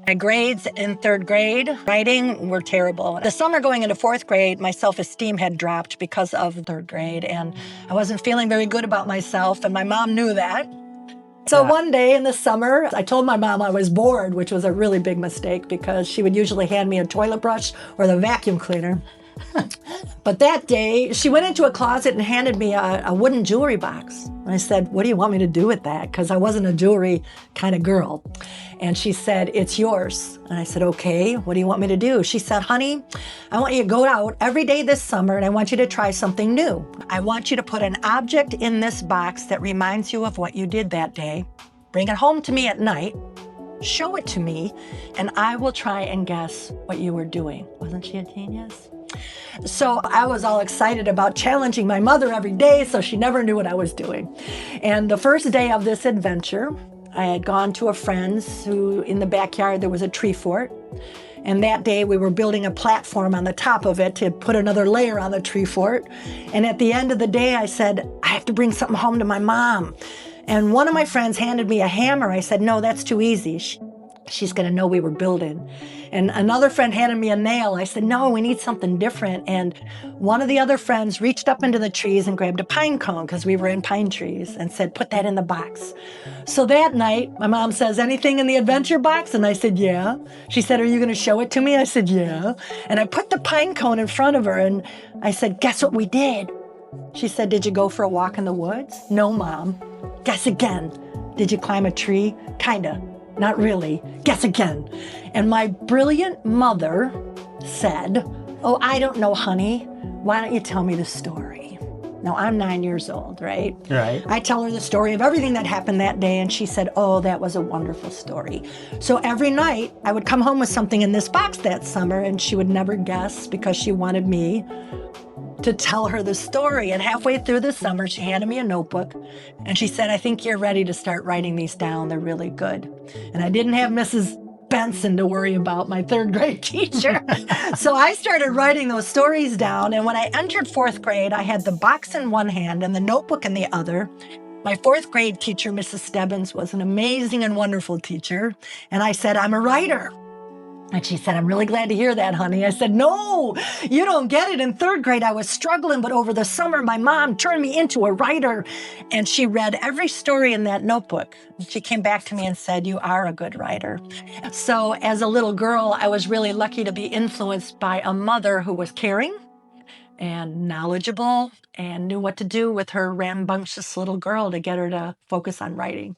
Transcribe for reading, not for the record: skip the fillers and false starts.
My grades in third grade writing were terrible. The summer going into fourth grade, my self-esteem had dropped because of third grade, and I wasn't feeling very good about myself, and my mom knew that. So one day in the summer, I told my mom I was bored, which was a really big mistake because she would usually hand me a toilet brush or the vacuum cleaner. But that day, she went into a closet and handed me a wooden jewelry box. And I said, "What do you want me to do with that?" Because I wasn't a jewelry kind of girl. And she said, "It's yours." And I said, "Okay, what do you want me to do?" She said, "Honey, I want you to go out every day this summer and I want you to try something new. I want you to put an object in this box that reminds you of what you did that day. Bring it home to me at night. Show it to me, and I will try and guess what you were doing." Wasn't she a genius? So I was all excited about challenging my mother every day, so she never knew what I was doing. And the first day of this adventure, I had gone to a friend's who in the backyard there was a tree fort. And that day we were building a platform on the top of it to put another layer on the tree fort. And at the end of the day, I said, "I have to bring something home to my mom." And one of my friends handed me a hammer. I said, "No, that's too easy. She's going to know we were building." And another friend handed me a nail. I said, "No, we need something different." And one of the other friends reached up into the trees and grabbed a pine cone because we were in pine trees and said, "Put that in the box." So that night, my mom says, "Anything in the adventure box?" And I said, "Yeah." She said, "Are you going to show it to me?" I said, "Yeah." And I put the pine cone in front of her and I said, "Guess what we did?" She said, "Did you go for a walk in the woods?" "No, Mom." "Guess again." "Did you climb a tree?" "Kinda." "Not really." "Guess again." And my brilliant mother said, "Oh, I don't know, honey. Why don't you tell me the story?" Now, I'm 9 years old, right? Right. I tell her the story of everything that happened that day, and she said, "Oh, that was a wonderful story." So every night, I would come home with something in this box that summer, and she would never guess because she wanted me to tell her the story. And halfway through the summer, she handed me a notebook and she said, "I think you're ready to start writing these down. They're really good." And I didn't have Mrs. Benson to worry about, my third grade teacher. So I started writing those stories down. And when I entered fourth grade, I had the box in one hand and the notebook in the other. My fourth grade teacher, Mrs. Stebbins, was an amazing and wonderful teacher. And I said, "I'm a writer." And she said, "I'm really glad to hear that, honey." I said, "No, you don't get it. In third grade, I was struggling, but over the summer, my mom turned me into a writer." And she read every story in that notebook. She came back to me and said, "You are a good writer." So as a little girl, I was really lucky to be influenced by a mother who was caring and knowledgeable and knew what to do with her rambunctious little girl to get her to focus on writing.